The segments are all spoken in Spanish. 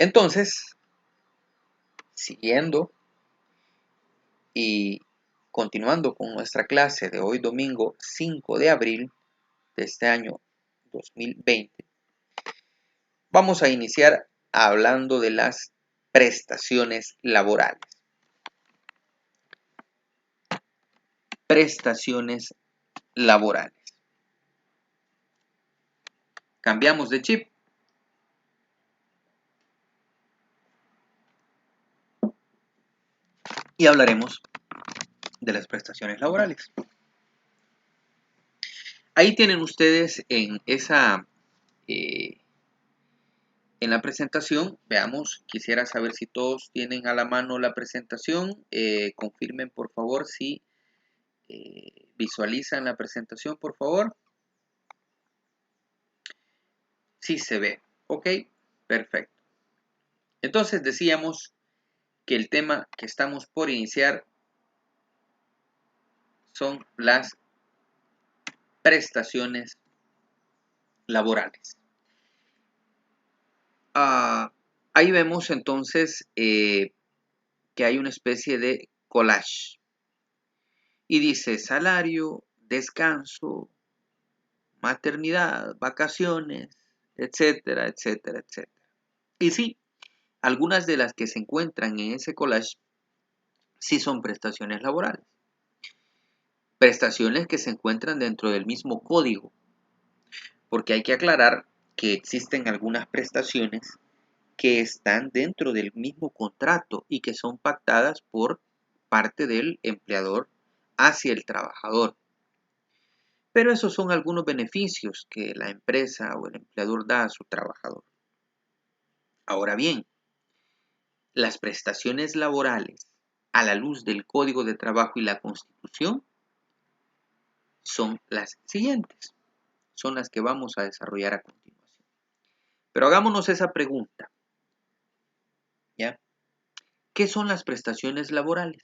Entonces, siguiendo y continuando con nuestra clase de hoy domingo 5 de abril de este año 2020, vamos a iniciar hablando de las prestaciones laborales. Prestaciones laborales. Cambiamos de chip. Y hablaremos de las prestaciones laborales. Ahí tienen ustedes en la presentación, veamos, quisiera saber si todos tienen a la mano la presentación, confirmen por favor si visualizan la presentación, por favor. Sí se ve, ok, perfecto. Entonces decíamos que el tema que estamos por iniciar son las prestaciones laborales. Ahí vemos entonces que hay una especie de collage y dice salario, descanso, maternidad, vacaciones, etcétera, etcétera, etcétera. Y sí, algunas de las que se encuentran en ese collage sí son prestaciones laborales. Prestaciones que se encuentran dentro del mismo código, porque hay que aclarar que existen algunas prestaciones que están dentro del mismo contrato y que son pactadas por parte del empleador hacia el trabajador. Pero esos son algunos beneficios que la empresa o el empleador da a su trabajador. Ahora bien, las prestaciones laborales a la luz del Código de Trabajo y la Constitución son las siguientes. Son las que vamos a desarrollar a continuación. Pero hagámonos esa pregunta, ¿ya? ¿Qué son las prestaciones laborales?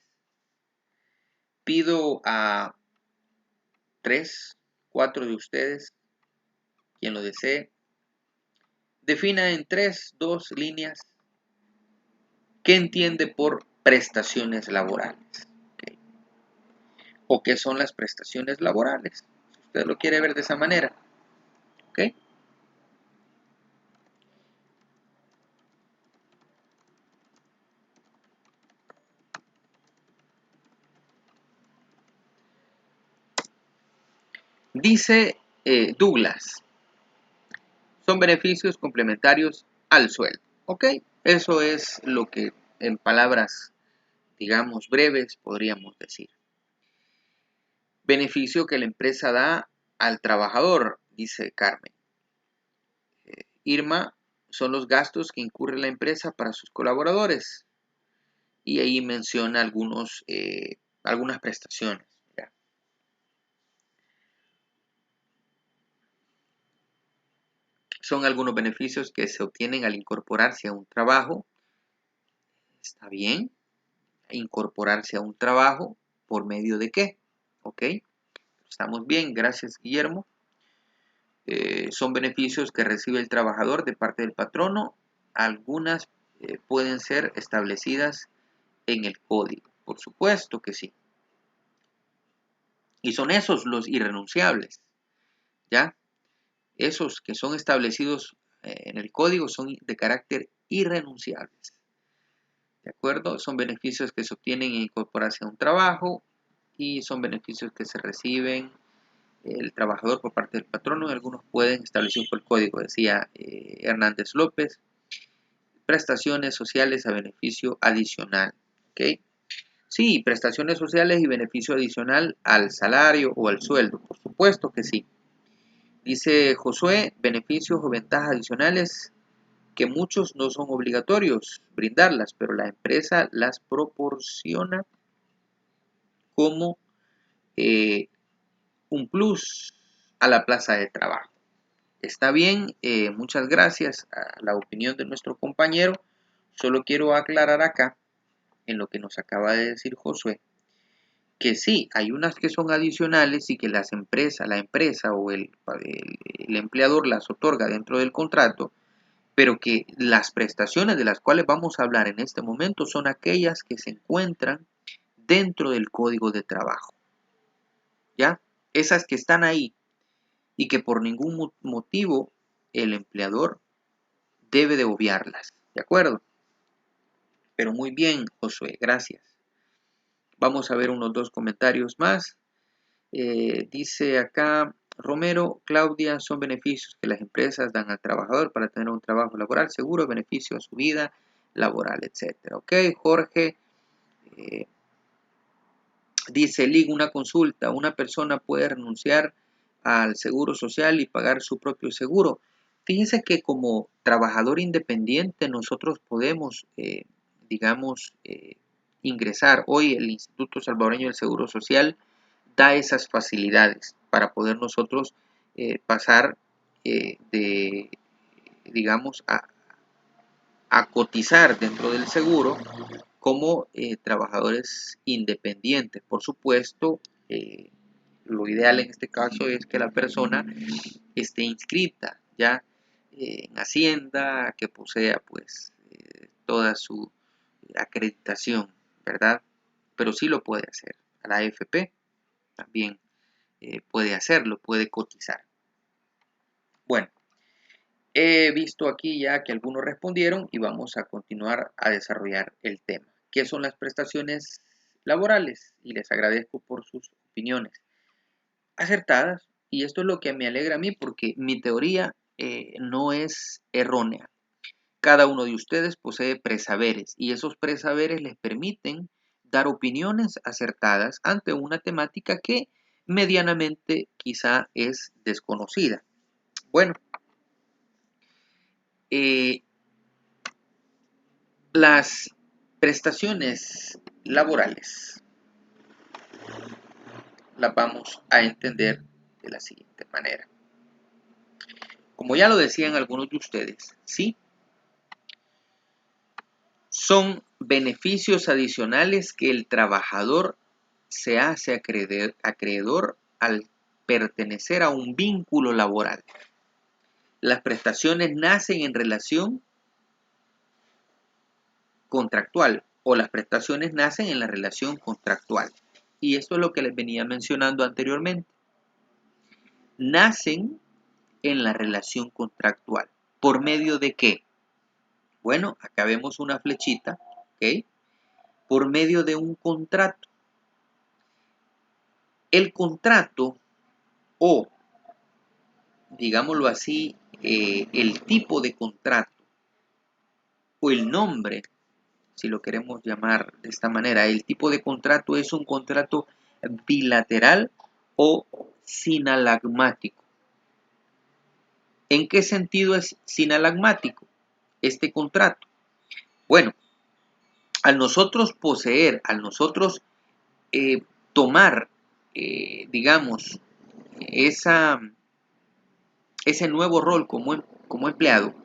Pido a 3, 4 de ustedes, quien lo desee, defina en 3, 2 líneas qué entiende por prestaciones laborales. ¿Okay? O qué son las prestaciones laborales. Si usted lo quiere ver de esa manera. ¿Ok? Dice Douglas, son beneficios complementarios al sueldo. ¿Ok? Eso es lo que en palabras, digamos, breves podríamos decir. Beneficio que la empresa da al trabajador, dice Carmen. Irma, son los gastos que incurre la empresa para sus colaboradores. Y ahí menciona algunas prestaciones. ¿Ya? Son algunos beneficios que se obtienen al incorporarse a un trabajo. Está bien. Incorporarse a un trabajo, ¿por medio de qué? ¿Ok? Estamos bien, gracias Guillermo. Son beneficios que recibe el trabajador de parte del patrono. Algunas pueden ser establecidas en el código, por supuesto que sí. Y son esos los irrenunciables, ¿ya? Esos que son establecidos en el código son de carácter irrenunciables. ¿De acuerdo? Son beneficios que se obtienen en incorporarse a un trabajo y son beneficios que se reciben el trabajador por parte del patrono y algunos pueden establecidos por el código, decía Hernández López. Prestaciones sociales a beneficio adicional. ¿Ok? Sí, prestaciones sociales y beneficio adicional al salario o al sueldo, por supuesto que sí. Dice Josué, beneficios o ventajas adicionales que muchos no son obligatorios brindarlas, pero la empresa las proporciona como un plus a la plaza de trabajo. Está bien, muchas gracias a la opinión de nuestro compañero. Solo quiero aclarar acá, en lo que nos acaba de decir Josué, que sí, hay unas que son adicionales y que la empresa o el empleador las otorga dentro del contrato, pero que las prestaciones de las cuales vamos a hablar en este momento son aquellas que se encuentran dentro del Código de Trabajo, ¿ya? Esas que están ahí y que por ningún motivo el empleador debe de obviarlas, ¿de acuerdo? Pero muy bien, Josué, gracias. Vamos a ver unos 2 comentarios más. Dice acá Romero, Claudia, son beneficios que las empresas dan al trabajador para tener un trabajo laboral seguro, beneficio a su vida laboral, etcétera. Ok, Jorge, dice Lig, una consulta, una persona puede renunciar al seguro social y pagar su propio seguro. Fíjense que como trabajador independiente nosotros podemos, digamos, ingresar. Hoy el Instituto Salvadoreño del Seguro Social da esas facilidades para poder nosotros pasar de, digamos, a cotizar dentro del seguro como trabajadores independientes. Por supuesto, lo ideal en este caso es que la persona esté inscrita ya en Hacienda, que posea pues toda su acreditación, ¿verdad? Pero sí lo puede hacer. A la AFP también puede hacerlo, puede cotizar. Bueno, he visto aquí ya que algunos respondieron y vamos a continuar a desarrollar el tema. ¿Qué son las prestaciones laborales? Y les agradezco por sus opiniones acertadas. Y esto es lo que me alegra a mí porque mi teoría no es errónea. Cada uno de ustedes posee presaberes y esos presaberes les permiten dar opiniones acertadas ante una temática que medianamente quizá es desconocida. Bueno, las prestaciones laborales las vamos a entender de la siguiente manera. Como ya lo decían algunos de ustedes, sí, son beneficios adicionales que el trabajador se hace acreedor al pertenecer a un vínculo laboral. Las prestaciones nacen en relación contractual o las prestaciones nacen en la relación contractual. Y esto es lo que les venía mencionando anteriormente. Nacen en la relación contractual. ¿Por medio de qué? Bueno, acá vemos una flechita, ¿ok? Por medio de un contrato. El contrato o, digámoslo así, el tipo de contrato o el nombre, si lo queremos llamar de esta manera, el tipo de contrato es un contrato bilateral o sinalagmático. ¿En qué sentido es sinalagmático este contrato? Bueno, al nosotros poseer, al nosotros tomar, digamos, ese nuevo rol como empleado,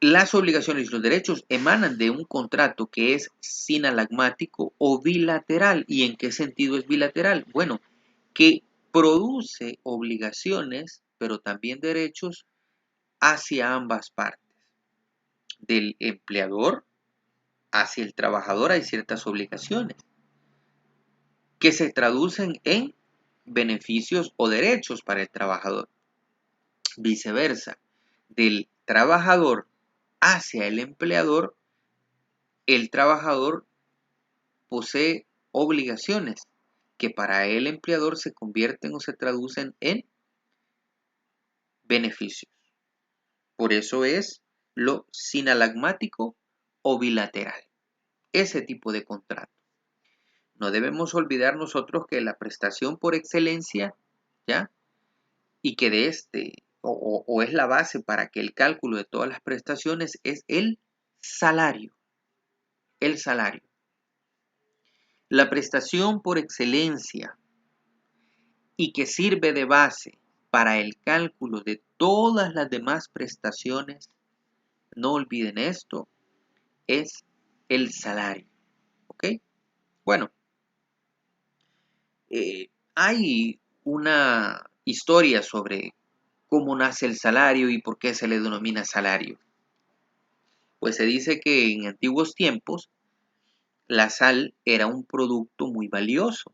las obligaciones y los derechos emanan de un contrato que es sinalagmático o bilateral. ¿Y en qué sentido es bilateral? Bueno, que produce obligaciones, pero también derechos hacia ambas partes. Del empleador hacia el trabajador hay ciertas obligaciones que se traducen en beneficios o derechos para el trabajador. Viceversa, del trabajador hacia el trabajador posee obligaciones que para el empleador se convierten o se traducen en beneficios. Por eso es lo sinalagmático o bilateral, ese tipo de contrato. No debemos olvidar nosotros que la prestación por excelencia, ¿ya? Y que de o es la base para que el cálculo de todas las prestaciones es el salario. El salario. La prestación por excelencia y que sirve de base para el cálculo de todas las demás prestaciones, no olviden esto, es el salario. ¿Ok? Bueno, hay una historia sobre cómo nace el salario y por qué se le denomina salario. Pues se dice que en antiguos tiempos la sal era un producto muy valioso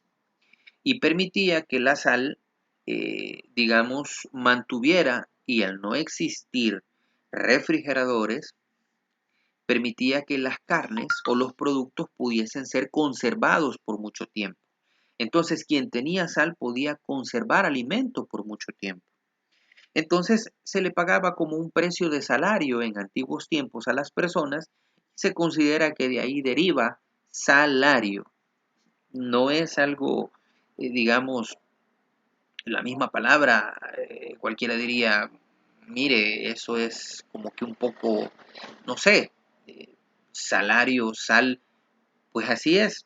y permitía que la sal, digamos, mantuviera, y al no existir refrigeradores, permitía que las carnes o los productos pudiesen ser conservados por mucho tiempo. Entonces, quien tenía sal podía conservar alimentos por mucho tiempo. Entonces, se le pagaba como un precio de salario en antiguos tiempos a las personas. Se considera que de ahí deriva salario. No es algo, digamos, la misma palabra. Cualquiera diría, mire, eso es como que un poco, no sé, eh, salario, sal. Pues así es.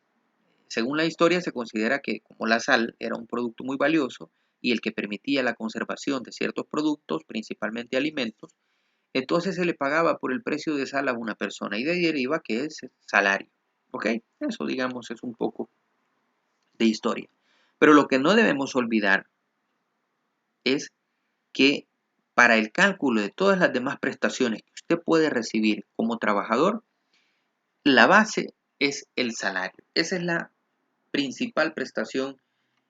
Según la historia, se considera que como la sal era un producto muy valioso y el que permitía la conservación de ciertos productos, principalmente alimentos, entonces se le pagaba por el precio de sal a una persona y de ahí deriva que es salario. ¿Ok? Eso, digamos, es un poco de historia. Pero lo que no debemos olvidar es que para el cálculo de todas las demás prestaciones que usted puede recibir como trabajador, la base es el salario. Esa es la principal prestación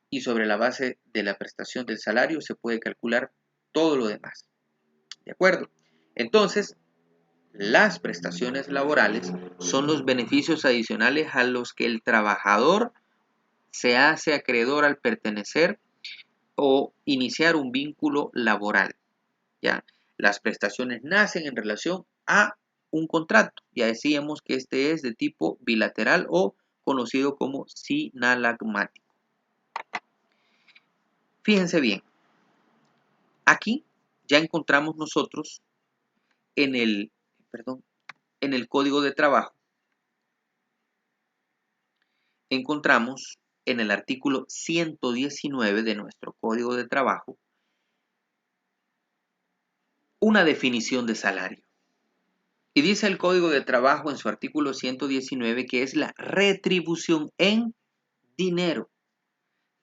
y sobre la base de la prestación del salario se puede calcular todo lo demás. ¿De acuerdo? Entonces, las prestaciones laborales son los beneficios adicionales a los que el trabajador se hace acreedor al pertenecer o iniciar un vínculo laboral. ¿Ya? Las prestaciones nacen en relación a un contrato. Ya decíamos que este es de tipo bilateral o conocido como sinalagmático. Fíjense bien, aquí ya encontramos nosotros en el, en el Código de Trabajo, encontramos en el artículo 119 de nuestro Código de Trabajo una definición de salario. Y dice el Código de Trabajo en su artículo 119 que es la retribución en dinero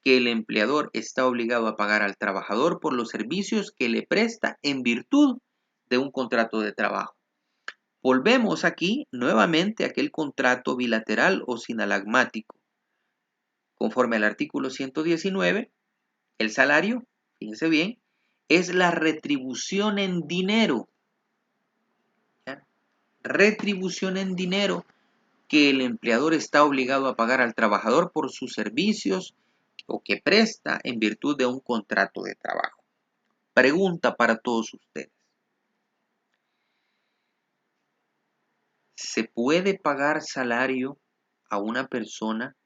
que el empleador está obligado a pagar al trabajador por los servicios que le presta en virtud de un contrato de trabajo. Volvemos aquí nuevamente a aquel contrato bilateral o sinalagmático. Conforme al artículo 119, el salario, fíjense bien, es la retribución en dinero. ¿Ya? Retribución en dinero que el empleador está obligado a pagar al trabajador por sus servicios o que presta en virtud de un contrato de trabajo. Pregunta para todos ustedes. ¿Se puede pagar salario a una persona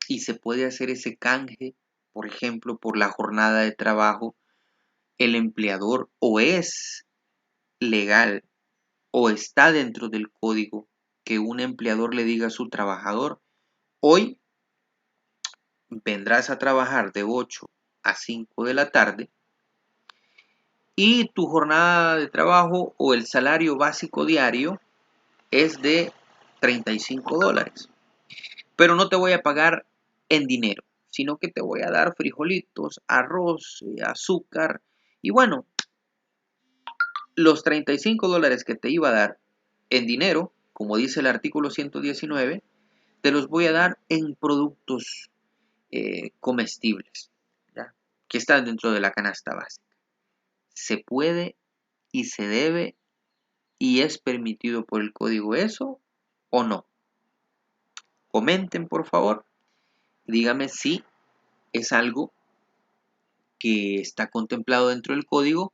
y se puede hacer ese canje, por ejemplo, por la jornada de trabajo? El empleador o es legal o está dentro del código que un empleador le diga a su trabajador: hoy vendrás a trabajar de 8 a 5 de la tarde y tu jornada de trabajo o el salario básico diario es de $35. Pero no te voy a pagar en dinero, sino que te voy a dar frijolitos, arroz, azúcar y bueno, los $35 que te iba a dar en dinero, como dice el artículo 119, te los voy a dar en productos comestibles, ¿ya? Que están dentro de la canasta básica. ¿Se puede y se debe y es permitido por el código eso o no? Comenten, por favor. Dígame si es algo que está contemplado dentro del código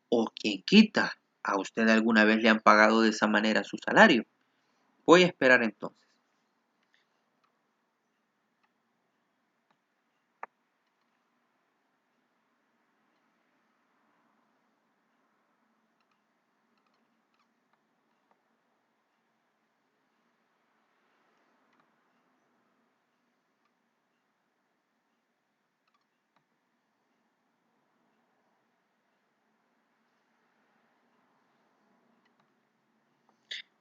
o quien quita. ¿A usted alguna vez le han pagado de esa manera su salario? Voy a esperar entonces.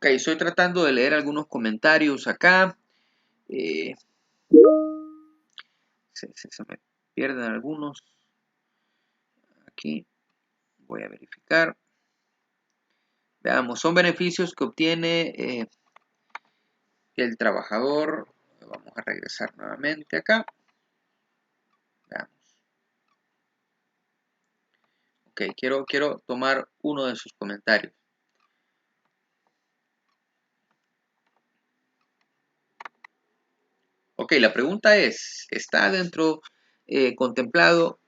Ok, estoy tratando de leer algunos comentarios acá. Eh, se me pierden algunos aquí. Voy a verificar. Veamos, son beneficios que obtiene el trabajador. Vamos a regresar nuevamente acá. Veamos. Ok, quiero tomar uno de sus comentarios. Ok, la pregunta es, ¿está dentro contemplado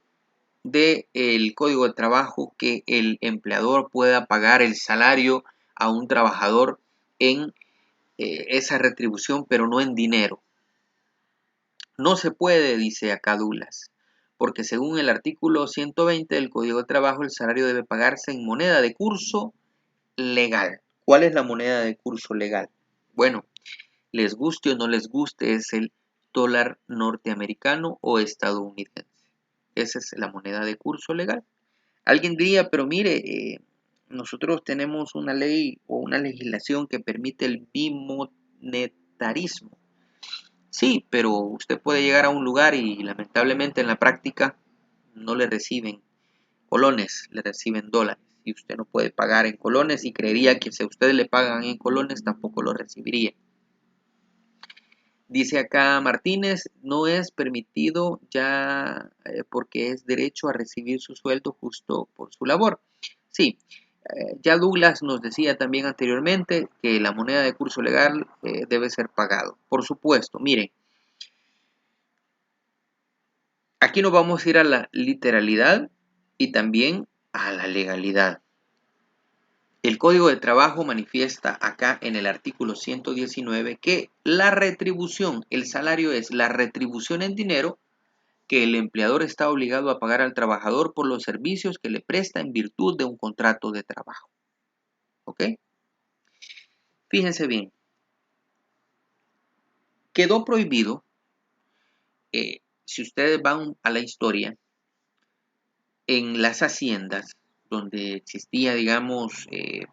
del Código de Trabajo que el empleador pueda pagar el salario a un trabajador en esa retribución, pero no en dinero? No se puede, dice acá Douglas, porque según el artículo 120 del Código de Trabajo, el salario debe pagarse en moneda de curso legal. ¿Cuál es la moneda de curso legal? Bueno, les guste o no les guste, es el dólar norteamericano o estadounidense. Esa es la moneda de curso legal. Alguien diría, pero mire, nosotros tenemos una ley o una legislación que permite el bimonetarismo. Sí, pero usted puede llegar a un lugar y lamentablemente en la práctica no le reciben colones, le reciben dólares. Y usted no puede pagar en colones y creería que si a usted le pagan en colones tampoco lo recibiría. Dice acá Martínez, no es permitido ya porque es derecho a recibir su sueldo justo por su labor. Sí, ya Douglas nos decía también anteriormente que la moneda de curso legal debe ser pagado. Por supuesto, miren, aquí nos vamos a ir a la literalidad y también a la legalidad. El Código de Trabajo manifiesta acá en el artículo 119 que la retribución, el salario es la retribución en dinero que el empleador está obligado a pagar al trabajador por los servicios que le presta en virtud de un contrato de trabajo. ¿Ok? Fíjense bien. Quedó prohibido, si ustedes van a la historia, en las haciendas, donde existía, digamos,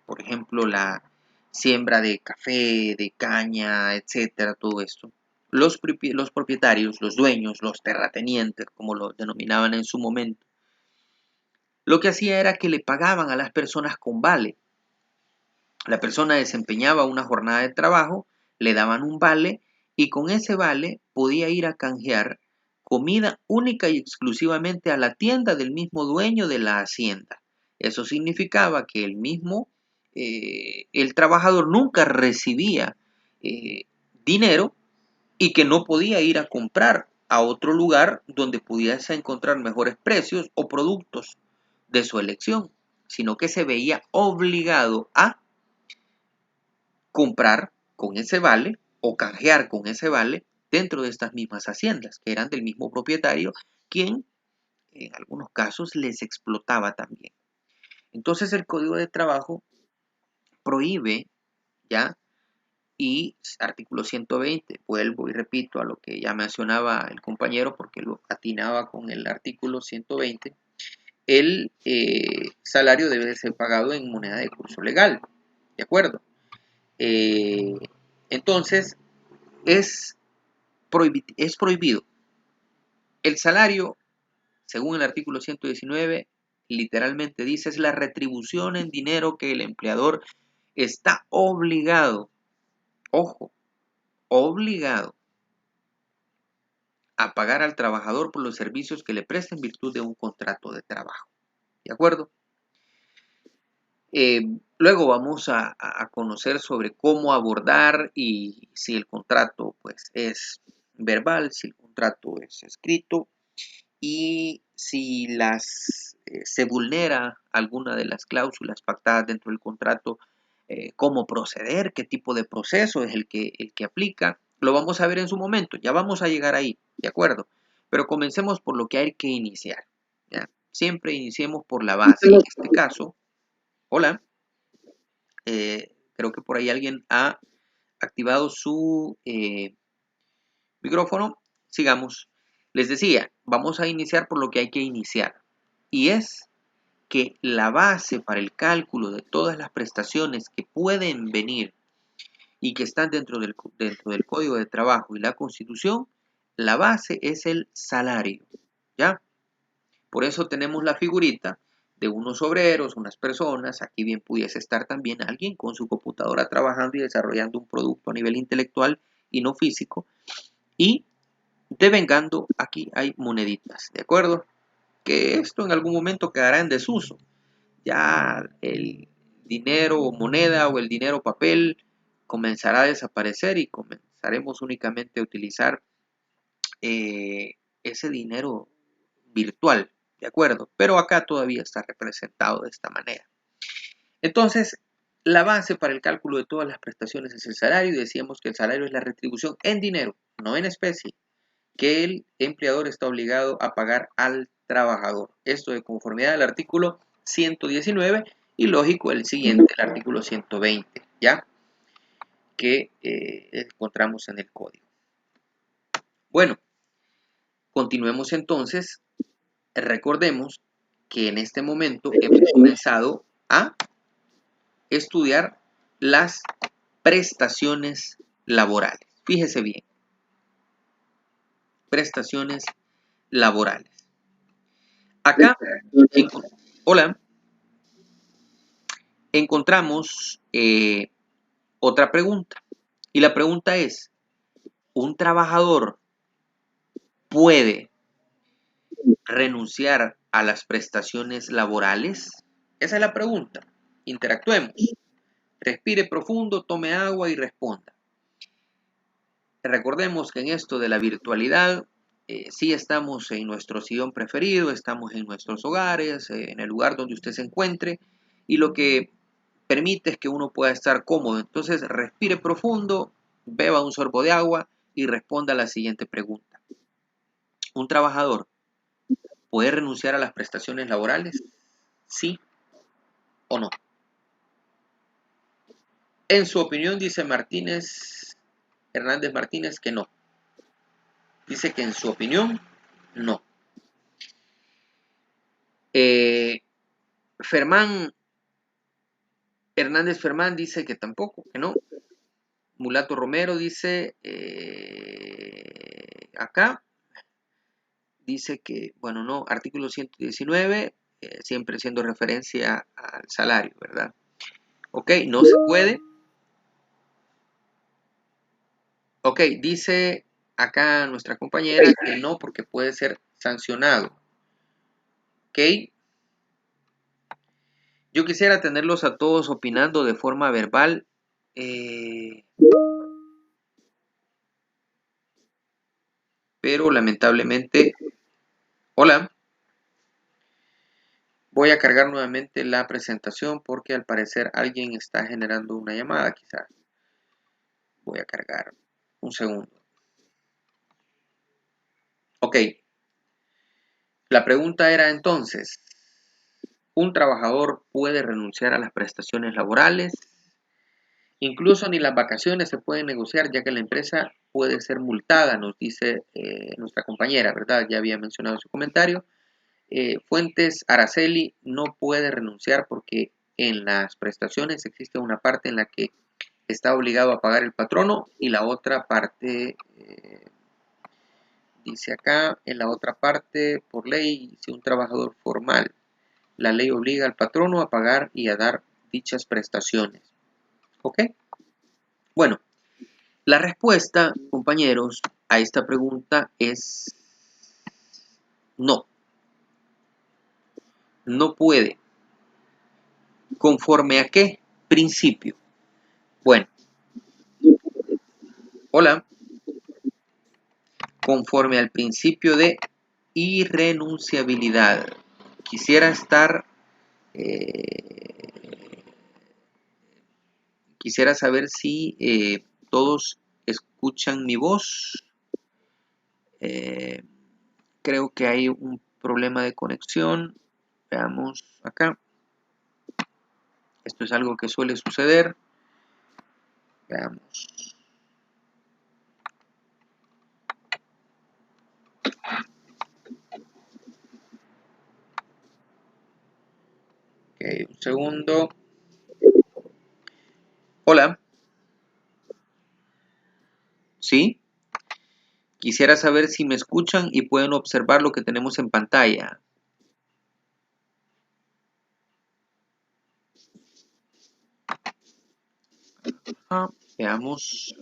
por ejemplo, la siembra de café, de caña, etcétera, todo esto. Los propietarios, los dueños, los terratenientes, como lo denominaban en su momento, lo que hacía era que le pagaban a las personas con vale. La persona desempeñaba una jornada de trabajo, le daban un vale y con ese vale podía ir a canjear comida única y exclusivamente a la tienda del mismo dueño de la hacienda. Eso significaba que el trabajador nunca recibía dinero y que no podía ir a comprar a otro lugar donde pudiese encontrar mejores precios o productos de su elección, sino que se veía obligado a comprar con ese vale o canjear con ese vale dentro de estas mismas haciendas, que eran del mismo propietario, quien en algunos casos les explotaba también. Entonces el Código de Trabajo prohíbe ya, y artículo 120, vuelvo y repito a lo que ya mencionaba el compañero porque lo atinaba con el artículo 120, el salario debe ser pagado en moneda de curso legal, ¿de acuerdo? Entonces, es prohibido. El salario, según el artículo 119, literalmente dice, es la retribución en dinero que el empleador está obligado, ojo, obligado a pagar al trabajador por los servicios que le presta en virtud de un contrato de trabajo. ¿De acuerdo? Luego vamos a conocer sobre cómo abordar y si el contrato pues, es verbal, si el contrato es escrito y si se vulnera alguna de las cláusulas pactadas dentro del contrato, cómo proceder, qué tipo de proceso es el que aplica. Lo vamos a ver en su momento, ya vamos a llegar ahí, ¿de acuerdo? Pero comencemos por lo que hay que iniciar. ¿Ya? Siempre iniciemos por la base. En este caso, hola, creo que por ahí alguien ha activado su micrófono. Sigamos. Les decía, vamos a iniciar por lo que hay que iniciar. Y es que la base para el cálculo de todas las prestaciones que pueden venir y que están dentro del Código de Trabajo y la Constitución, la base es el salario. ¿Ya? Por eso tenemos la figurita de unos obreros, unas personas. Aquí bien pudiese estar también alguien con su computadora trabajando y desarrollando un producto a nivel intelectual y no físico. Y devengando, aquí hay moneditas, ¿de acuerdo? Que esto en algún momento quedará en desuso. Ya el dinero o moneda o el dinero papel comenzará a desaparecer y comenzaremos únicamente a utilizar ese dinero virtual, ¿de acuerdo? Pero acá todavía está representado de esta manera. Entonces, la base para el cálculo de todas las prestaciones es el salario y decíamos que el salario es la retribución en dinero, no en especie, que el empleador está obligado a pagar al trabajador. Esto de conformidad al artículo 119 y lógico el siguiente, el artículo 120, ¿ya? Que encontramos en el código. Bueno, continuemos entonces. Recordemos que en este momento hemos comenzado a estudiar las prestaciones laborales. Fíjese bien, prestaciones laborales. Acá, hola, encontramos otra pregunta. Y la pregunta es, ¿un trabajador puede renunciar a las prestaciones laborales? Esa es la pregunta. Interactuemos. Respire profundo, tome agua y responda. Recordemos que en esto de la virtualidad, sí estamos en nuestro sillón preferido, estamos en nuestros hogares, en el lugar donde usted se encuentre, y lo que permite es que uno pueda estar cómodo. Entonces, respire profundo, beba un sorbo de agua y responda a la siguiente pregunta. ¿Un trabajador puede renunciar a las prestaciones laborales? ¿Sí o no? En su opinión, dice Hernández Martínez, que no. Dice que en su opinión, no. Hernández Fermán dice que tampoco, que no. Mulato Romero dice acá, dice que, bueno, no, artículo 119, siempre haciendo referencia al salario, ¿verdad? Ok, no se puede. Ok, dice acá nuestra compañera que no, porque puede ser sancionado. Ok. Yo quisiera tenerlos a todos opinando de forma verbal. Pero lamentablemente, hola, voy a cargar nuevamente la presentación porque al parecer alguien está generando una llamada, quizás. Voy a cargar un segundo. Ok, la pregunta era entonces, ¿un trabajador puede renunciar a las prestaciones laborales? Incluso ni las vacaciones se pueden negociar, ya que la empresa puede ser multada, nos dice nuestra compañera, ¿verdad? Ya había mencionado su comentario. Fuentes Araceli no puede renunciar porque en las prestaciones existe una parte en la que está obligado a pagar el patrono y la otra parte, dice acá, en la otra parte, por ley, si un trabajador formal, la ley obliga al patrono a pagar y a dar dichas prestaciones. ¿Ok? Bueno, la respuesta, compañeros, a esta pregunta es no. No puede. ¿Conforme a qué principio? Bueno, hola. Conforme al principio de irrenunciabilidad. Quisiera quisiera saber si todos escuchan mi voz. Creo que hay un problema de conexión. Veamos acá. Esto es algo que suele suceder. Veamos. Ok, un segundo. Hola. ¿Sí? Quisiera saber si me escuchan y pueden observar lo que tenemos en pantalla. Veamos.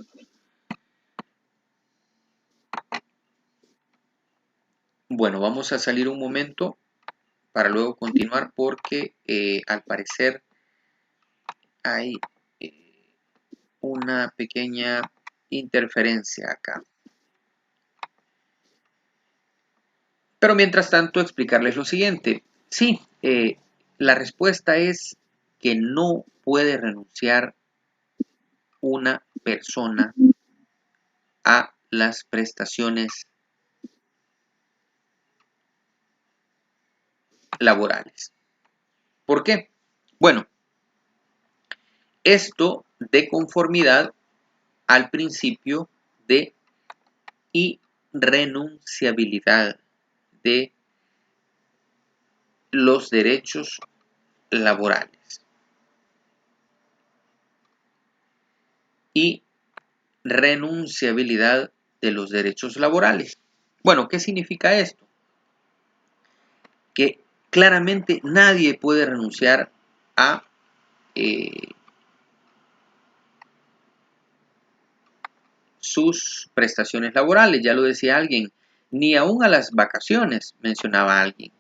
Bueno, vamos a salir un momento para luego continuar porque al parecer hay una pequeña interferencia acá. Pero mientras tanto explicarles lo siguiente. Sí, la respuesta es que no puede renunciar una persona a las prestaciones laborales. ¿Por qué? Bueno, esto de conformidad al principio de irrenunciabilidad de los derechos laborales. Y renunciabilidad de los derechos laborales. Bueno, ¿qué significa esto? Que claramente nadie puede renunciar a sus prestaciones laborales, ya lo decía alguien, ni aún a las vacaciones, mencionaba alguien,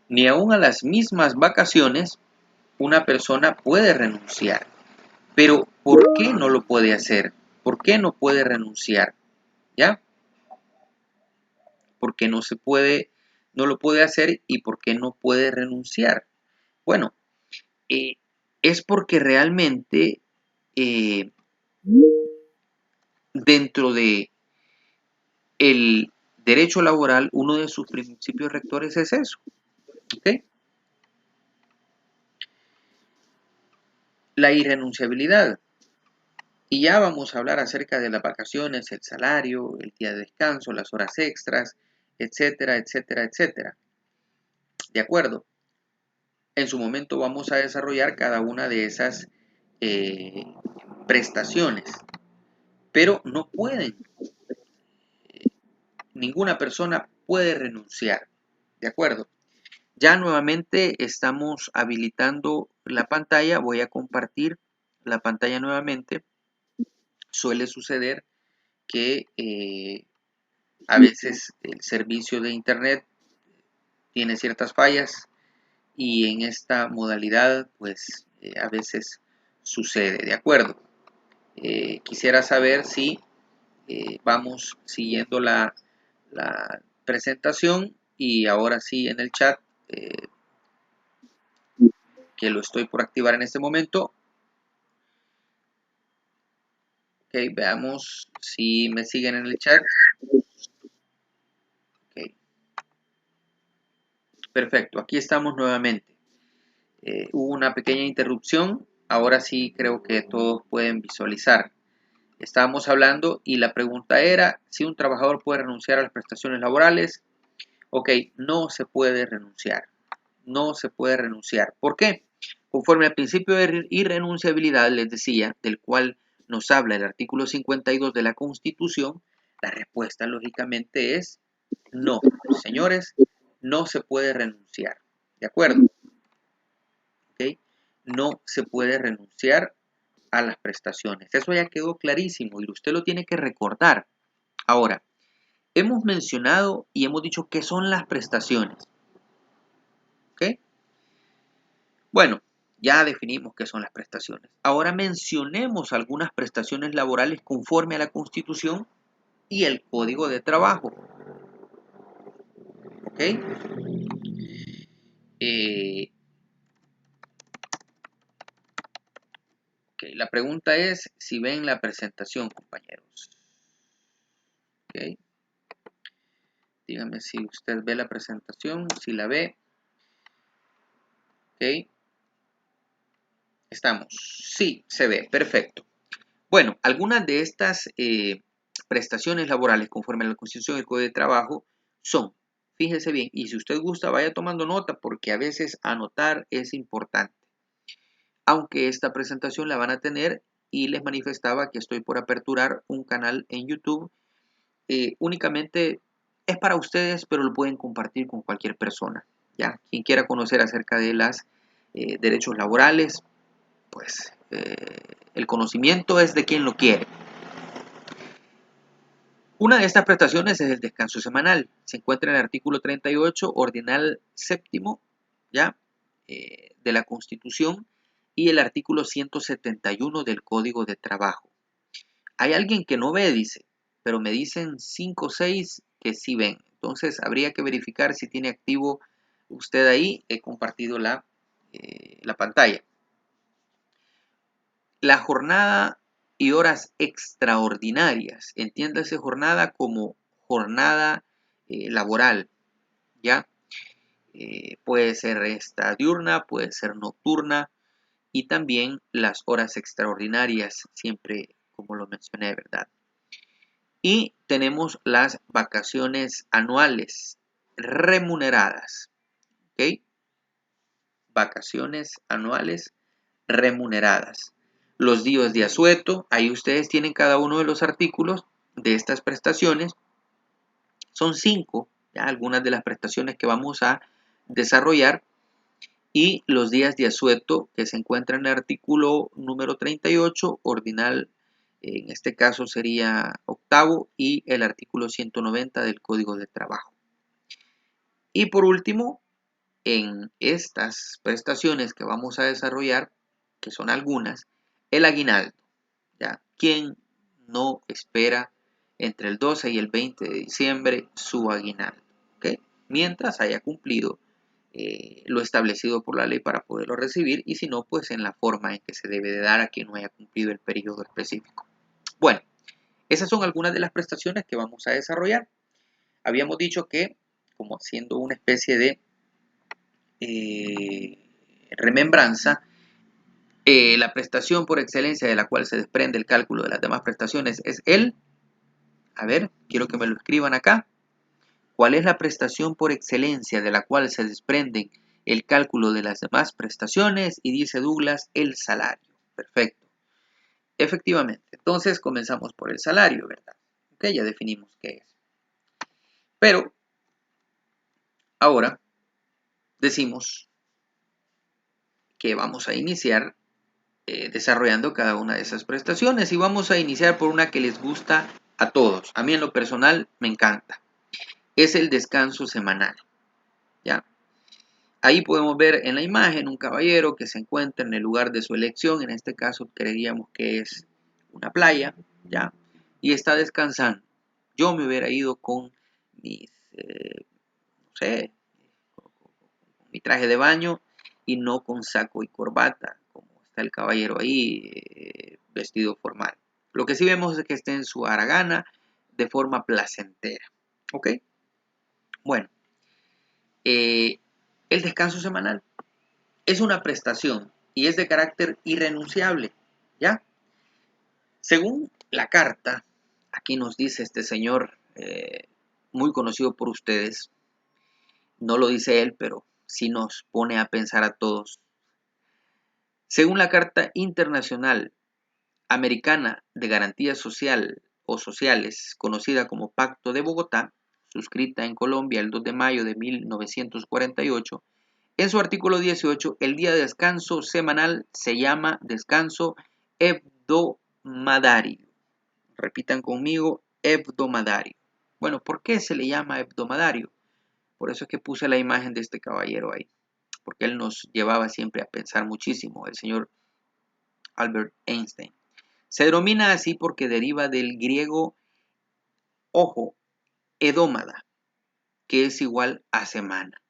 ni aún a las mismas vacaciones una persona puede renunciar. Pero ¿por qué no lo puede hacer? ¿Por qué no puede renunciar? ¿Ya? ¿Por qué no se puede, no lo puede hacer y por qué no puede renunciar? Bueno, es porque realmente dentro de el derecho laboral, uno de sus principios rectores es eso. ¿Okay? La irrenunciabilidad. Y ya vamos a hablar acerca de las vacaciones, el salario, el día de descanso, las horas extras, etcétera, etcétera, etcétera. ¿De acuerdo? En su momento vamos a desarrollar cada una de esas prestaciones, pero no pueden, ninguna persona puede renunciar. ¿De acuerdo? Ya nuevamente estamos habilitando la pantalla, voy a compartir la pantalla nuevamente. Suele suceder que a veces el servicio de internet tiene ciertas fallas y en esta modalidad pues a veces sucede, ¿de acuerdo? Quisiera saber si vamos siguiendo la presentación y ahora sí en el chat que lo estoy por activar en este momento. Ok, veamos si me siguen en el chat. Okay. Perfecto, aquí estamos nuevamente. Hubo una pequeña interrupción, ahora sí creo que todos pueden visualizar. Estábamos hablando y la pregunta era si un trabajador puede renunciar a las prestaciones laborales. Ok, no se puede renunciar. No se puede renunciar. ¿Por qué? Conforme al principio de irrenunciabilidad, les decía, del cual nos habla el artículo 52 de la Constitución, la respuesta lógicamente es no. Señores, no se puede renunciar. ¿De acuerdo? ¿Okay? No se puede renunciar a las prestaciones. Eso ya quedó clarísimo y usted lo tiene que recordar. Ahora, hemos mencionado y hemos dicho qué son las prestaciones. ¿Ok? Bueno, ya definimos qué son las prestaciones. Ahora mencionemos algunas prestaciones laborales conforme a la Constitución y el Código de Trabajo. ¿Ok? Ok, la pregunta es si ven la presentación, compañeros. Ok. Dígame si usted ve la presentación, si la ve. Ok. Estamos. Sí, se ve. Perfecto. Bueno, algunas de estas prestaciones laborales conforme a la Constitución y el Código de Trabajo son, fíjese bien, y si usted gusta vaya tomando nota porque a veces anotar es importante. Aunque esta presentación la van a tener y les manifestaba que estoy por aperturar un canal en YouTube. Únicamente es para ustedes, pero lo pueden compartir con cualquier persona. ¿Ya? Quien quiera conocer acerca de los derechos laborales, pues El conocimiento es de quien lo quiere. Una de estas prestaciones es el descanso semanal. Se encuentra en el artículo 38, ordinal séptimo, ¿ya? De la Constitución y el artículo 171 del Código de Trabajo. Hay alguien que no ve, dice, pero me dicen 5 o 6 que sí ven. Entonces habría que verificar si tiene activo usted ahí. He compartido la pantalla. La jornada y horas extraordinarias, entiéndase jornada como jornada laboral, ¿ya? Puede ser esta diurna, puede ser nocturna, y también las horas extraordinarias, siempre como lo mencioné, ¿verdad? Y tenemos las vacaciones anuales remuneradas, ¿ok? Vacaciones anuales remuneradas. Los días de asueto, ahí ustedes tienen cada uno de los artículos de estas prestaciones. Son 5, ya algunas de las prestaciones que vamos a desarrollar. Y los días de asueto que se encuentran en el artículo número 38, ordinal, en este caso sería octavo, y el artículo 190 del Código de Trabajo. Y por último, en estas prestaciones que vamos a desarrollar, que son algunas, el aguinaldo, ¿ya? ¿Quién no espera entre el 12 y el 20 de diciembre su aguinaldo? ¿Okay? Mientras haya cumplido lo establecido por la ley para poderlo recibir, y si no, pues en la forma en que se debe de dar a quien no haya cumplido el periodo específico. Bueno, esas son algunas de las prestaciones que vamos a desarrollar. Habíamos dicho que, como haciendo una especie de remembranza, la prestación por excelencia de la cual se desprende el cálculo de las demás prestaciones es a ver, quiero que me lo escriban acá. ¿Cuál es la prestación por excelencia de la cual se desprende el cálculo de las demás prestaciones? Y dice Douglas, el salario. Perfecto. Efectivamente. Entonces comenzamos por el salario, ¿verdad? Ok, ya definimos qué es. Pero ahora decimos que vamos a iniciar desarrollando cada una de esas prestaciones, y vamos a iniciar por una que les gusta a todos. A mí en lo personal me encanta. Es el descanso semanal, ¿ya? Ahí podemos ver en la imagen un caballero que se encuentra en el lugar de su elección. En este caso creeríamos que es una playa, ¿ya? Y está descansando. Yo me hubiera ido con mis, no sé, con mi traje de baño y no con saco y corbata, como está el caballero ahí vestido formal. Lo que sí vemos es que está en su haragana de forma placentera. ¿Ok? Bueno, el descanso semanal es una prestación y es de carácter irrenunciable, ¿ya? Según la carta, aquí nos dice este señor muy conocido por ustedes, no lo dice él, pero sí nos pone a pensar a todos. Según la Carta Internacional Americana de Garantía Social o Sociales, conocida como Pacto de Bogotá, suscrita en Colombia el 2 de mayo de 1948, en su artículo 18, el día de descanso semanal se llama descanso hebdomadario. Repitan conmigo, hebdomadario. Bueno, ¿por qué se le llama hebdomadario? Por eso es que puse la imagen de este caballero ahí, porque él nos llevaba siempre a pensar muchísimo, el señor Albert Einstein. Se denomina así porque deriva del griego, ojo, edómada, que es igual a semana.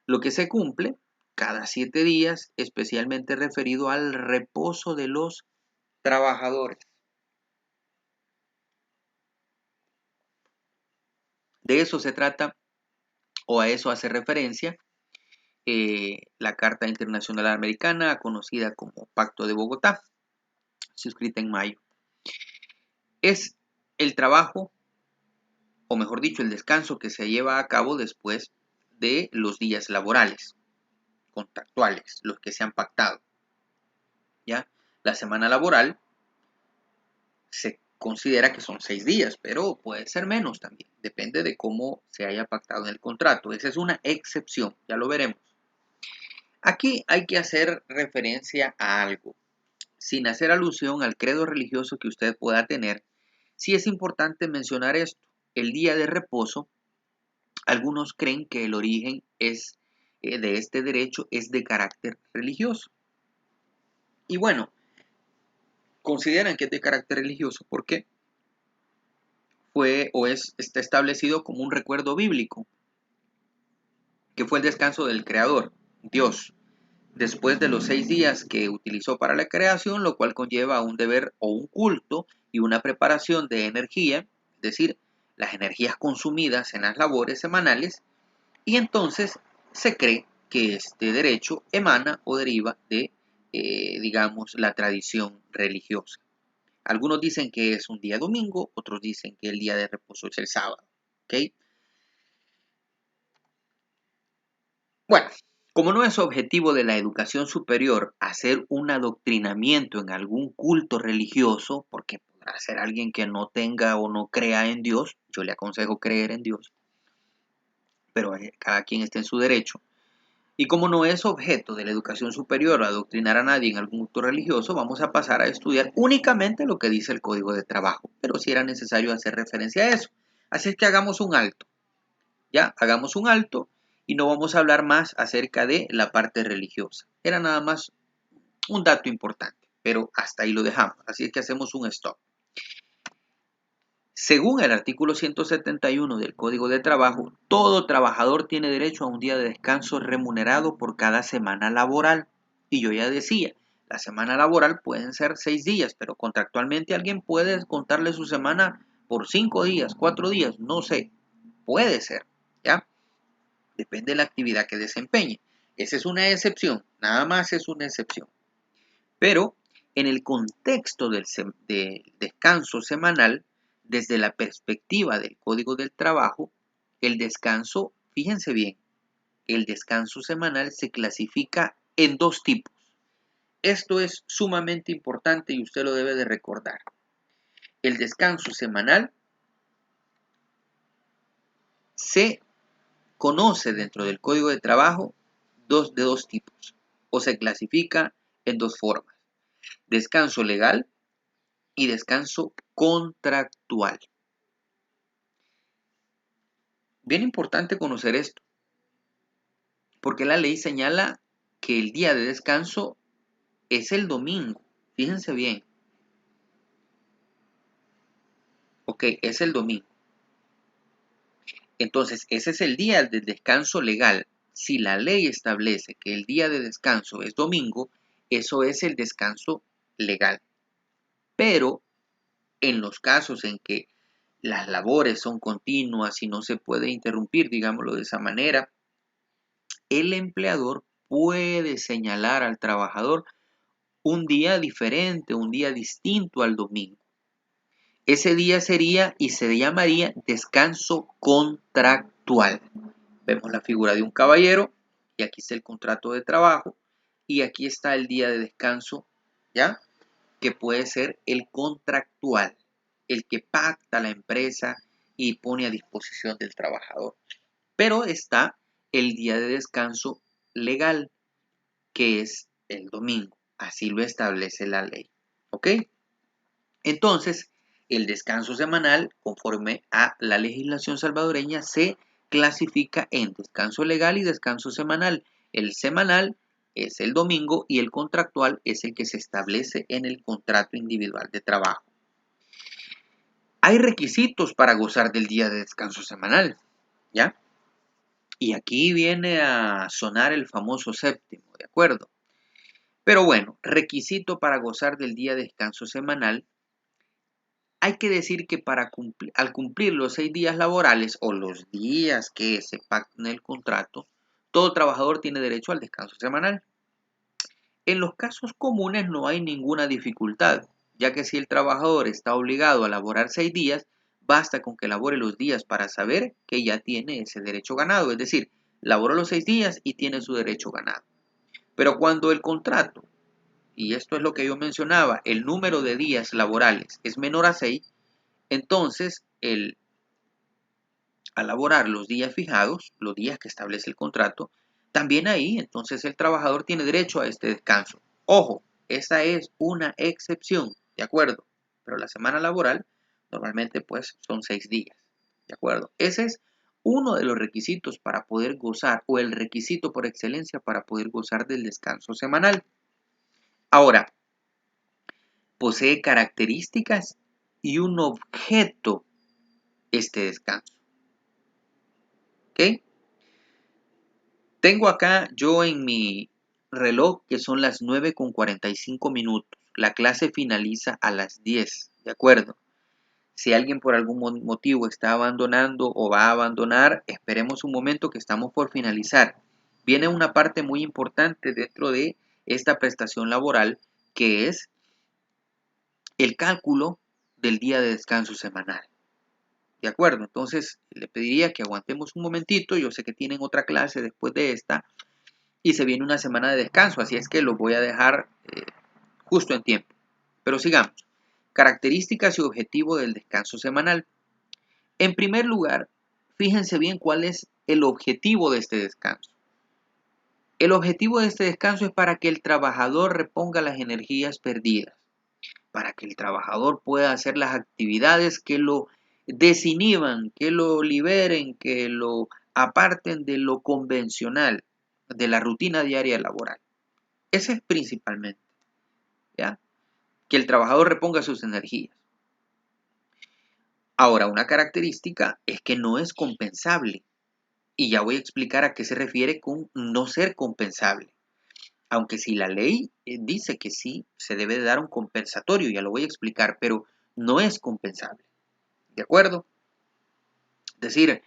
Lo que se cumple cada 7 días, especialmente referido al reposo de los trabajadores. De eso se trata, o a eso hace referencia la Carta Internacional Americana, conocida como Pacto de Bogotá, suscrita en mayo. Es el trabajo, o mejor dicho, el descanso que se lleva a cabo después de los días laborales, contractuales, los que se han pactado. ¿Ya? La semana laboral se considera que son 6 días, pero puede ser menos también, depende de cómo se haya pactado en el contrato. Esa es una excepción, ya lo veremos. Aquí hay que hacer referencia a algo. sin hacer alusión al credo religioso que usted pueda tener, sí es importante mencionar esto. El día de reposo, algunos creen que el origen de este derecho es de carácter religioso. Y bueno, consideran que es de carácter religioso porque está establecido como un recuerdo bíblico, que fue el descanso del Creador, Dios, después de los 6 días que utilizó para la creación, lo cual conlleva un deber o un culto y una preparación de energía, es decir, las energías consumidas en las labores semanales, y entonces se cree que este derecho emana o deriva de, digamos, la tradición religiosa. Algunos dicen que es un día domingo, otros dicen que el día de reposo es el sábado. ¿Ok? Bueno, como no es objetivo de la educación superior hacer un adoctrinamiento en algún culto religioso, porque podrá ser alguien que no tenga o no crea en Dios, yo le aconsejo creer en Dios, pero cada quien está en su derecho. Y como no es objeto de la educación superior adoctrinar a nadie en algún culto religioso, vamos a pasar a estudiar únicamente lo que dice el Código de Trabajo, pero si era necesario hacer referencia a eso. Así es que hagamos un alto. Ya, hagamos un alto y no vamos a hablar más acerca de la parte religiosa. Era nada más un dato importante, pero hasta ahí lo dejamos. Así es que hacemos un stop. Según el artículo 171 del Código de Trabajo, todo trabajador tiene derecho a un día de descanso remunerado por cada semana laboral. Y yo ya decía, la semana laboral pueden ser 6 días, pero contractualmente alguien puede contarle su semana por 5 días, 4 días, no sé, puede ser, ¿ya? Depende de la actividad que desempeñe. Esa es una excepción, nada más es una excepción. Pero en el contexto del descanso semanal, desde la perspectiva del Código del Trabajo, el descanso, fíjense bien, el descanso semanal se clasifica en dos tipos. Esto es sumamente importante y usted lo debe de recordar. El descanso semanal se conoce dentro del Código de Trabajo de dos tipos, o se clasifica en dos formas: descanso legal y descanso contractual. Bien importante conocer esto, porque la ley señala que el día de descanso es el domingo. Fíjense bien, ok, es el domingo. Entonces, ese es el día del descanso legal. Si la ley establece que el día de descanso es domingo, eso es el descanso legal. Pero en los casos en que las labores son continuas y no se puede interrumpir, digámoslo de esa manera, el empleador puede señalar al trabajador un día diferente, un día distinto al domingo. Ese día sería y se llamaría descanso contractual. Vemos la figura de un caballero y aquí está el contrato de trabajo y aquí está el día de descanso, ¿ya? Que puede ser el contractual, el que pacta la empresa y pone a disposición del trabajador. Pero está el día de descanso legal, que es el domingo. Así lo establece la ley. ¿Ok? Entonces, el descanso semanal, conforme a la legislación salvadoreña, se clasifica en descanso legal y descanso semanal. El semanal es el domingo y el contractual es el que se establece en el contrato individual de trabajo. Hay requisitos para gozar del día de descanso semanal, ¿ya? Y aquí viene a sonar el famoso séptimo, ¿de acuerdo? Pero bueno, requisito para gozar del día de descanso semanal. Hay que decir que al cumplir los 6 días laborales o los días que se pactan en el contrato, todo trabajador tiene derecho al descanso semanal. En los casos comunes no hay ninguna dificultad, ya que si el trabajador está obligado a laborar 6 días, basta con que labore los días para saber que ya tiene ese derecho ganado, es decir, laboró los 6 días y tiene su derecho ganado. Pero cuando el contrato, y esto es lo que yo mencionaba, el número de días laborales es menor a 6, entonces al laborar los días fijados, los días que establece el contrato, también ahí entonces el trabajador tiene derecho a este descanso. Ojo, esa es una excepción, ¿de acuerdo? Pero la semana laboral normalmente pues son 6 días, ¿de acuerdo? Ese es uno de los requisitos para poder gozar, o el requisito por excelencia para poder gozar del descanso semanal. Ahora, posee características y un objeto este descanso, ¿ok? Tengo acá yo en mi reloj que son las 9:45. La clase finaliza a las 10, ¿de acuerdo? Si alguien por algún motivo está abandonando o va a abandonar, esperemos un momento que estamos por finalizar. Viene una parte muy importante dentro de esta prestación laboral, que es el cálculo del día de descanso semanal. ¿De acuerdo? Entonces, le pediría que aguantemos un momentito. Yo sé que tienen otra clase después de esta y se viene una semana de descanso, así es que lo voy a dejar justo en tiempo. Pero sigamos. Características y objetivo del descanso semanal. En primer lugar, fíjense bien cuál es el objetivo de este descanso. El objetivo de este descanso es para que el trabajador reponga las energías perdidas, para que el trabajador pueda hacer las actividades que lo desinhiban, que lo liberen, que lo aparten de lo convencional, de la rutina diaria laboral. Ese es principalmente, ¿ya? Que el trabajador reponga sus energías. Ahora, una característica es que no es compensable. Y ya voy a explicar a qué se refiere con no ser compensable. Aunque si la ley dice que sí, se debe de dar un compensatorio, ya lo voy a explicar, pero no es compensable. ¿De acuerdo? Es decir,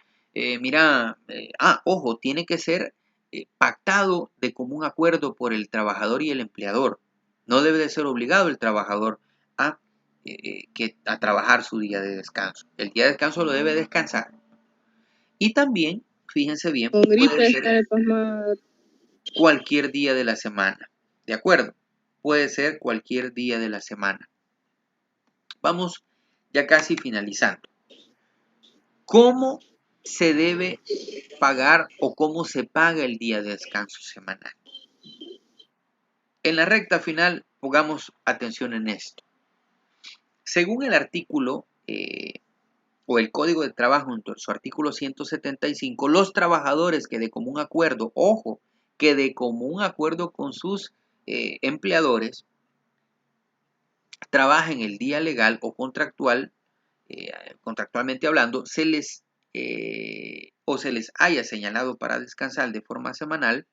ojo, tiene que ser pactado de común acuerdo por el trabajador y el empleador. No debe de ser obligado el trabajador a, a trabajar su día de descanso. El día de descanso lo debe descansar. Y también, fíjense bien, Con puede gripe ser está pasmado. cualquier día de la semana. ¿De acuerdo? Puede ser cualquier día de la semana. Vamos ya casi finalizando. ¿Cómo se debe pagar o cómo se paga el día de descanso semanal? En la recta final, pongamos atención en esto. Según el artículo o el Código de Trabajo en su artículo 175, los trabajadores que de común acuerdo, ojo, que de común acuerdo con sus empleadores, trabajen el día legal o contractual, contractualmente hablando, se les haya señalado para descansar de forma semanal,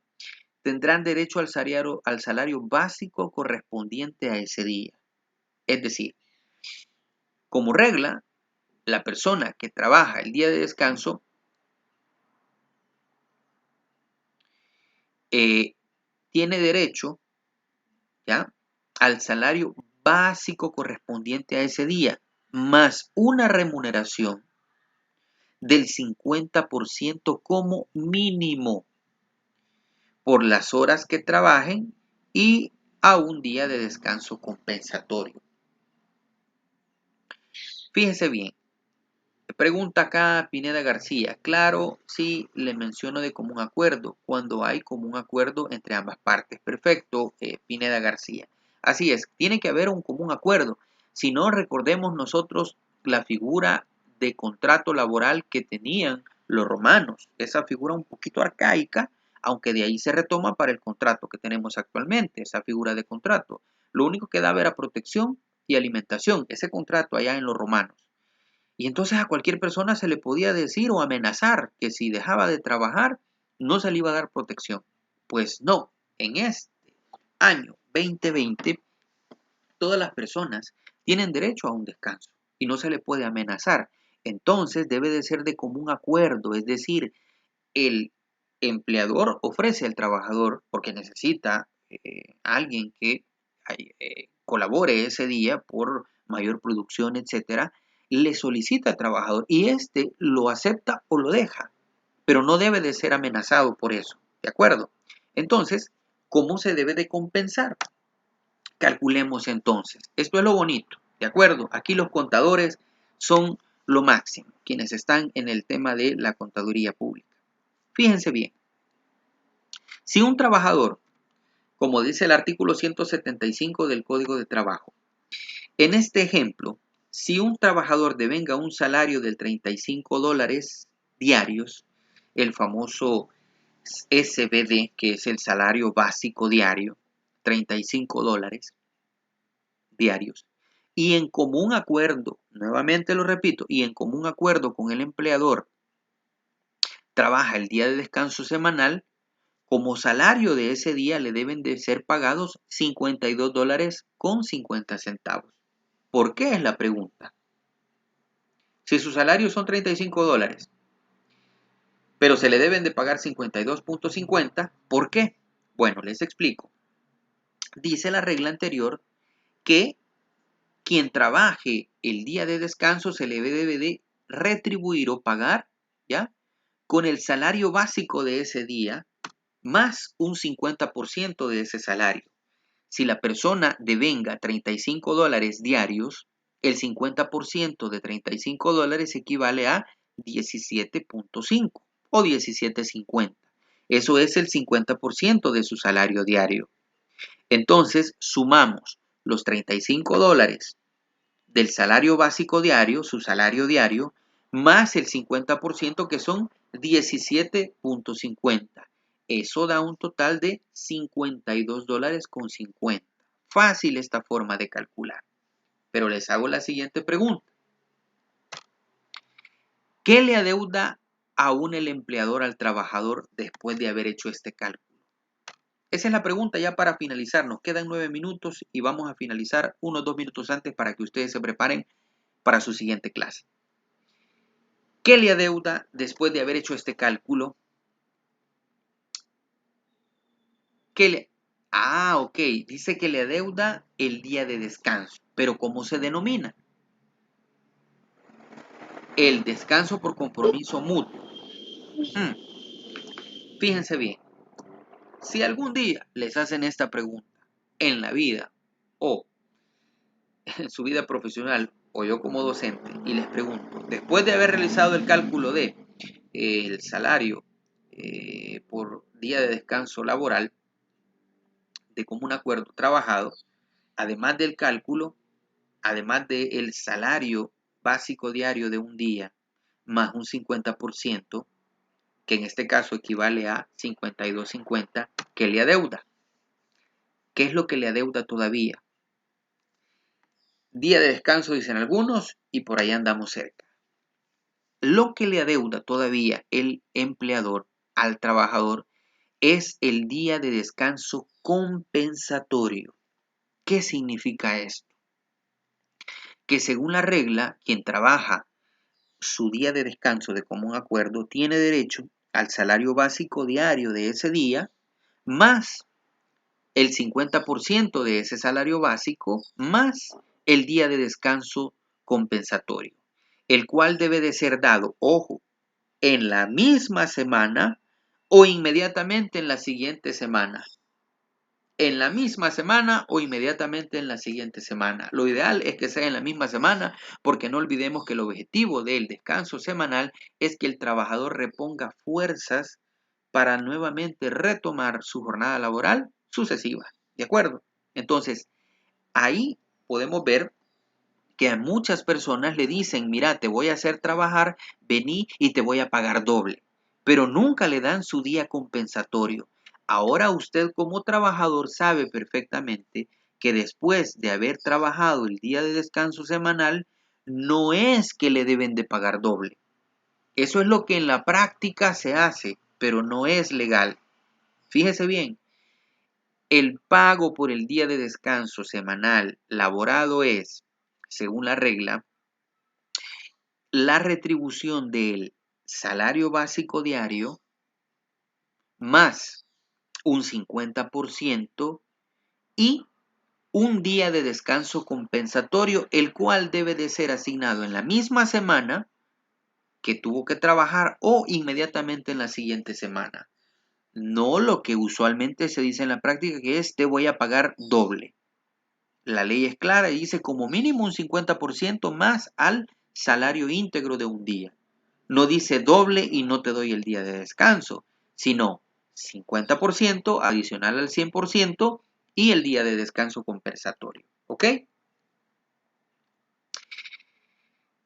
tendrán derecho al salario básico correspondiente a ese día. Es decir, como regla, la persona que trabaja el día de descanso tiene derecho, ¿ya?, al salario básico correspondiente a ese día, más una remuneración del 50% como mínimo por las horas que trabajen y a un día de descanso compensatorio. Fíjense bien, pregunta acá Pineda García. Claro, sí, le menciono de común acuerdo, cuando hay común acuerdo entre ambas partes. Perfecto, Pineda García. Así es, tiene que haber un común acuerdo. Si no, recordemos nosotros la figura de contrato laboral que tenían los romanos. Esa figura un poquito arcaica, aunque de ahí se retoma para el contrato que tenemos actualmente, esa figura de contrato. Lo único que daba era protección y alimentación, ese contrato allá en los romanos. Y entonces a cualquier persona se le podía decir o amenazar que si dejaba de trabajar no se le iba a dar protección. Pues no, en este año 2020 todas las personas tienen derecho a un descanso y no se le puede amenazar. Entonces debe de ser de común acuerdo, es decir, el empleador ofrece al trabajador porque necesita alguien que colabore ese día por mayor producción, etcétera, le solicita al trabajador y éste lo acepta o lo deja, pero no debe de ser amenazado por eso, ¿de acuerdo? Entonces, ¿cómo se debe de compensar? Calculemos entonces. Esto es lo bonito, ¿de acuerdo? Aquí los contadores son lo máximo, quienes están en el tema de la contaduría pública. Fíjense bien, si un trabajador como dice el artículo 175 del Código de Trabajo. En este ejemplo, si un trabajador devenga un salario de $35 diarios, el famoso SBD, que es el salario básico diario, $35 diarios, y en común acuerdo, nuevamente lo repito, y en común acuerdo con el empleador, trabaja el día de descanso semanal, como salario de ese día le deben de ser pagados $52.50. ¿Por qué es la pregunta? Si su salario son $35, pero se le deben de pagar 52.50, ¿por qué? Bueno, les explico. Dice la regla anterior que quien trabaje el día de descanso se le debe de retribuir o pagar, ¿ya? Con el salario básico de ese día, más un 50% de ese salario. Si la persona devenga $35 diarios, el 50% de $35 equivale a 17.5 o 17.50. Eso es el 50% de su salario diario. Entonces, sumamos los $35 del salario básico diario, su salario diario, más el 50% que son 17.50. Eso da un total de $52.50. Fácil esta forma de calcular. Pero les hago la siguiente pregunta. ¿Qué le adeuda aún el empleador al trabajador después de haber hecho este cálculo? Esa es la pregunta ya para finalizar. Nos quedan 9 minutos y vamos a finalizar unos 2 minutos antes para que ustedes se preparen para su siguiente clase. ¿Qué le adeuda después de haber hecho este cálculo? Ok, dice que le adeuda el día de descanso, pero ¿cómo se denomina? El descanso por compromiso mutuo. Fíjense bien, si algún día les hacen esta pregunta en la vida o en su vida profesional o yo como docente y les pregunto, después de haber realizado el cálculo de el salario por día de descanso laboral de común acuerdo trabajado, además del cálculo, además del salario básico diario de un día, más un 50%, que en este caso equivale a 52.50, que le adeuda. ¿Qué es lo que le adeuda todavía? Día de descanso, dicen algunos, y por ahí andamos cerca. Lo que le adeuda todavía el empleador al trabajador es el día de descanso compensatorio. ¿Qué significa esto? Que según la regla, quien trabaja su día de descanso de común acuerdo tiene derecho al salario básico diario de ese día, más el 50% de ese salario básico, más el día de descanso compensatorio, el cual debe de ser dado, ojo, en la misma semana o inmediatamente en la siguiente semana. En la misma semana o inmediatamente en la siguiente semana. Lo ideal es que sea en la misma semana porque no olvidemos que el objetivo del descanso semanal es que el trabajador reponga fuerzas para nuevamente retomar su jornada laboral sucesiva. ¿De acuerdo? Entonces, ahí podemos ver que a muchas personas le dicen, mira, te voy a hacer trabajar, vení y te voy a pagar doble, pero nunca le dan su día compensatorio. Ahora usted como trabajador sabe perfectamente que después de haber trabajado el día de descanso semanal, no es que le deben de pagar doble. Eso es lo que en la práctica se hace, pero no es legal. Fíjese bien, el pago por el día de descanso semanal laborado es, según la regla, la retribución del salario básico diario más un 50% y un día de descanso compensatorio, el cual debe de ser asignado en la misma semana que tuvo que trabajar o inmediatamente en la siguiente semana. No lo que usualmente se dice en la práctica, que es te voy a pagar doble. La ley es clara y dice como mínimo un 50% más al salario íntegro de un día. No dice doble y no te doy el día de descanso, sino 50% adicional al 100% y el día de descanso compensatorio. ¿Ok?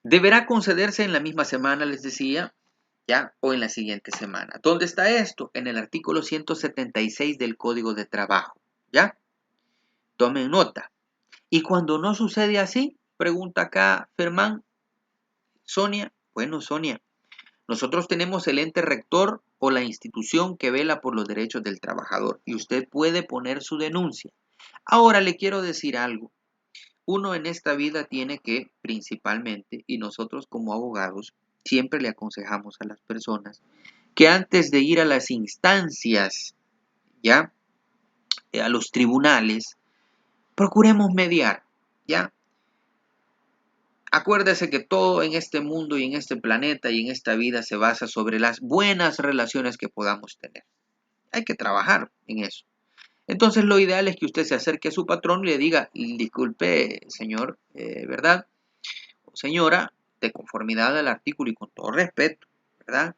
Deberá concederse en la misma semana, les decía, ¿ya? O en la siguiente semana. ¿Dónde está esto? En el artículo 176 del Código de Trabajo, ¿ya? Tomen nota. Y cuando no sucede así, pregunta acá Fermán, Sonia. Bueno, Sonia, nosotros tenemos el ente rector o la institución que vela por los derechos del trabajador y usted puede poner su denuncia. Ahora le quiero decir algo. Uno en esta vida tiene que, principalmente, y nosotros como abogados, siempre le aconsejamos a las personas que antes de ir a las instancias, ya, a los tribunales, procuremos mediar, ya. Acuérdese que todo en este mundo y en este planeta y en esta vida se basa sobre las buenas relaciones que podamos tener. Hay que trabajar en eso. Entonces lo ideal es que usted se acerque a su patrón y le diga, disculpe, señor, ¿verdad? O señora, de conformidad al artículo y con todo respeto, ¿verdad?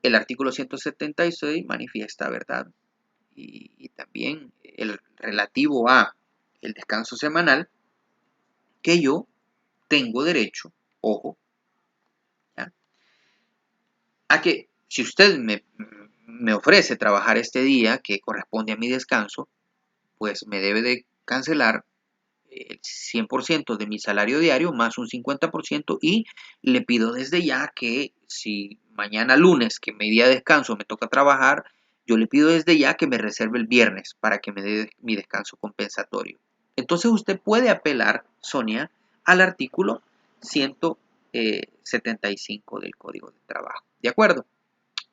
El artículo 176 manifiesta, ¿verdad? Y también el relativo a el descanso semanal, que yo tengo derecho, ojo, ¿ya? A que si usted me ofrece trabajar este día que corresponde a mi descanso, pues me debe de cancelar el 100% de mi salario diario más un 50% y le pido desde ya que si mañana lunes, que mi día de descanso me toca trabajar, yo le pido desde ya que me reserve el viernes para que me dé mi descanso compensatorio. Entonces usted puede apelar, Sonia, al artículo 175 del Código de Trabajo. ¿De acuerdo?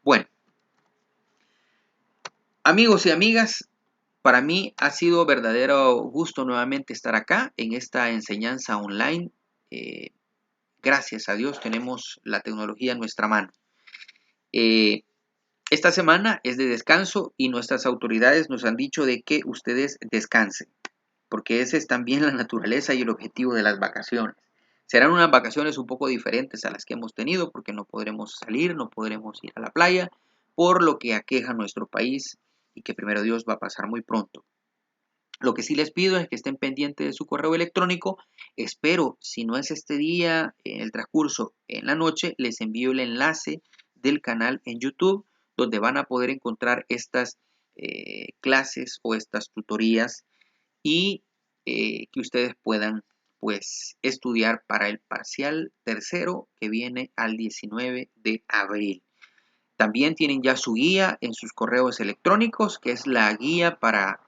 Bueno, amigos y amigas, para mí ha sido verdadero gusto nuevamente estar acá en esta enseñanza online. Eh, Gracias a Dios tenemos la tecnología en nuestra mano. Eh, esta semana es de descanso y nuestras autoridades nos han dicho de que ustedes descansen, porque esa es también la naturaleza y el objetivo de las vacaciones. Serán unas vacaciones un poco diferentes a las que hemos tenido porque no podremos salir, no podremos ir a la playa, por lo que aqueja nuestro país y que primero Dios va a pasar muy pronto. Lo que sí les pido es que estén pendientes de su correo electrónico. Espero, si no es este día, en el transcurso, en la noche, les envío el enlace del canal en YouTube, donde van a poder encontrar estas clases o estas tutorías y que ustedes puedan pues estudiar para el parcial tercero que viene al 19 de abril. También tienen ya su guía en sus correos electrónicos, que es la guía para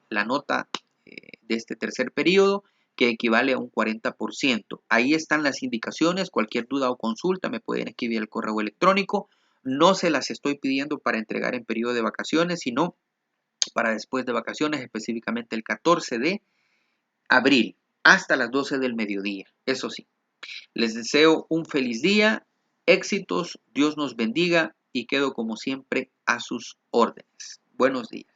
la nota de este tercer periodo, que equivale a un 40%. Ahí están las indicaciones, cualquier duda o consulta me pueden escribir al correo electrónico. No se las estoy pidiendo para entregar en periodo de vacaciones, sino para después de vacaciones, específicamente el 14 de abril, hasta las 12 del mediodía. Eso sí, les deseo un feliz día, éxitos, Dios nos bendiga y quedo como siempre a sus órdenes. Buenos días.